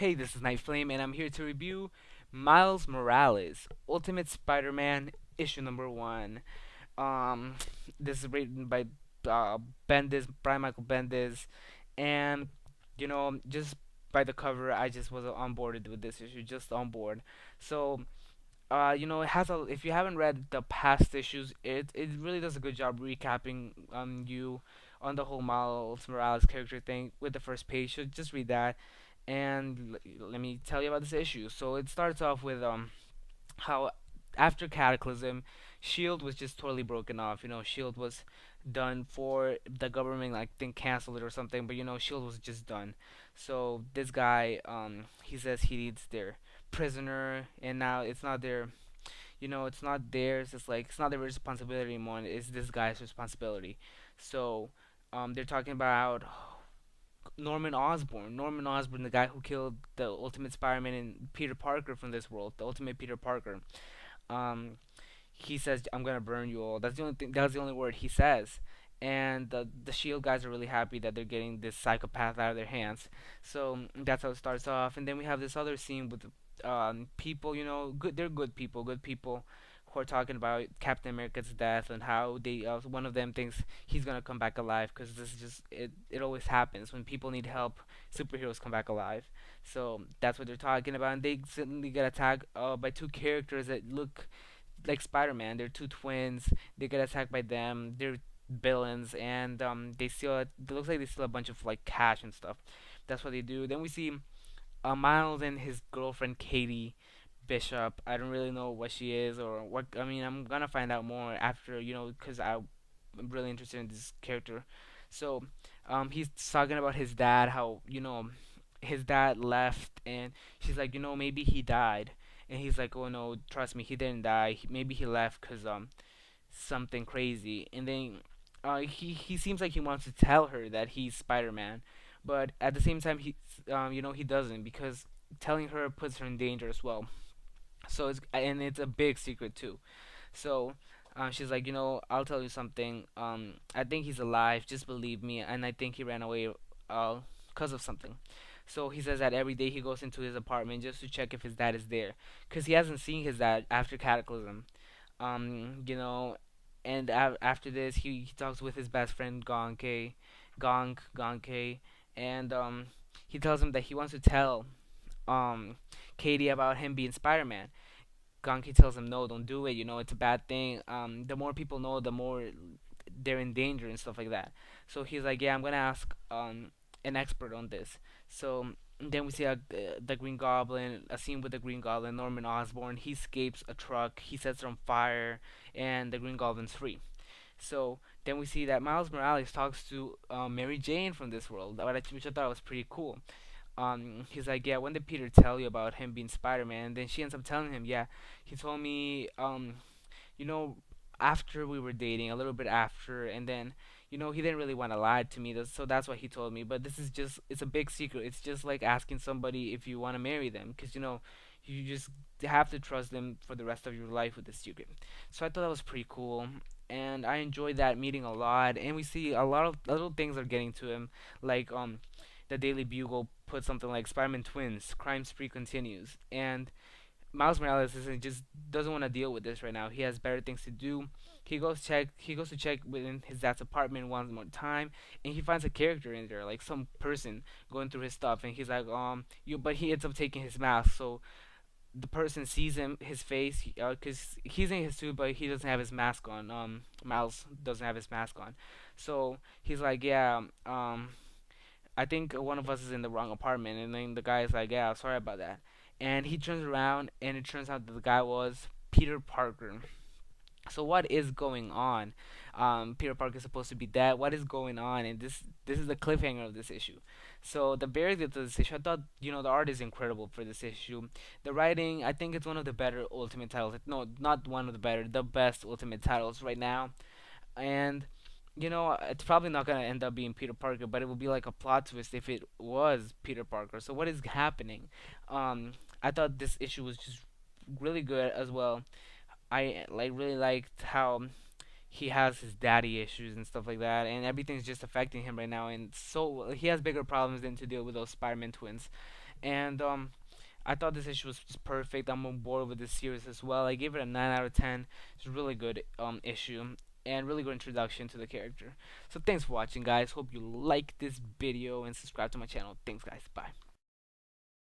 Hey, this is Night Flame, and I'm here to review Miles Morales, Ultimate Spider-Man, issue number one. Um, this is written by Bendis, Brian Michael Bendis, and just by the cover, I just was on board with this issue, just on board. So, it has a. If you haven't read the past issues, it really does a good job recapping you on the whole Miles Morales character thing with the first page. So just read that and let me tell you about this issue. So it starts off with how after Cataclysm, Shield was just totally broken off. Shield was done for the government, like think canceled it or something. But Shield was just done. So this guy, he says he needs their prisoner, and now it's not their. It's not theirs. It's like it's not their responsibility anymore. It's this guy's responsibility. So, they're talking about Norman Osborn. Norman Osborn, the guy who killed the Ultimate Spider-Man and Peter Parker from this world, the Ultimate Peter Parker. Um, he says, "I'm gonna burn you all." That's the only thing. That's the only word he says. And the Shield guys are really happy that they're getting this psychopath out of their hands. So that's how it starts off. And then we have this other scene with people. Good. They're good people. Good people who are talking about Captain America's death and how they one of them thinks he's gonna come back alive because this is just it. It always happens when people need help. Superheroes come back alive. So that's what they're talking about. And they suddenly get attacked by two characters that look like Spider-Man. They're two twins. They get attacked by them. They're villains, and they steal. It looks like they steal a bunch of like cash and stuff. That's what they do. Then we see Miles and his girlfriend Katie Bishop. I don't really know what she is or what. I mean, I'm gonna find out more after because I'm really interested in this character. So, he's talking about his dad, how his dad left, and she's like, maybe he died, and he's like, oh no, trust me, he didn't die. Maybe he left because something crazy, and then he seems like he wants to tell her that he's Spider-Man, but at the same time he doesn't because telling her puts her in danger as well. So it's a big secret too. So she's like, I'll tell you something. I think he's alive. Just believe me. And I think he ran away because of something. So he says that every day he goes into his apartment just to check if his dad is there, because he hasn't seen his dad after Cataclysm. Um, you know, and after this, he talks with his best friend Gonke, and he tells him that he wants to tell um Katie about him being Spider-Man. Gonki tells him, no, don't do it. It's a bad thing. The more people know, the more they're in danger and stuff like that. So he's like, yeah, I'm gonna ask an expert on this. So then we see the Green Goblin, a scene with the Green Goblin, Norman Osborn. He escapes a truck. He sets it on fire, and the Green Goblin's free. So then we see that Miles Morales talks to Mary Jane from this world, which I thought was pretty cool. He's like, yeah, when did Peter tell you about him being Spider-Man? And then she ends up telling him, yeah, he told me, you know, after we were dating, a little bit after, and then, he didn't really want to lie to me, so that's what he told me. But this is just, it's a big secret. It's just like asking somebody if you want to marry them, because, you just have to trust them for the rest of your life with this secret. So I thought that was pretty cool. And I enjoyed that meeting a lot, and we see a lot of little things are getting to him, like the Daily Bugle put something like Spider-Man twins, crime spree continues, and Miles Morales isn't just doesn't want to deal with this right now. He has better things to do. He goes to check within his dad's apartment one more time, and he finds a character in there, like some person going through his stuff, and he's like, you. But he ends up taking his mask, so the person sees his face, cause he's in his suit, but he doesn't have his mask on. Miles doesn't have his mask on, so he's like, yeah, I think one of us is in the wrong apartment. And then the guy is like, yeah, sorry about that. And he turns around, and it turns out that the guy was Peter Parker. So what is going on? Peter Parker is supposed to be dead. What is going on? And this is the cliffhanger of this issue. So the very end of this issue, I thought the art is incredible for this issue. The writing, I think it's one of the better Ultimate titles. No, not one of the better, the best Ultimate titles right now. And it's probably not gonna end up being Peter Parker, but it will be like a plot twist if it was Peter Parker. So what is happening? I thought this issue was just really good as well. I like really liked how he has his daddy issues and stuff like that, and everything's just affecting him right now. And so he has bigger problems than to deal with those Spider-Man twins. And I thought this issue was just perfect. I'm on board with this series as well. I gave it a 9 out of 10. It's a really good issue and really good introduction to the character. So thanks for watching, guys. Hope you like this video and subscribe to my channel. Thanks, guys. Bye.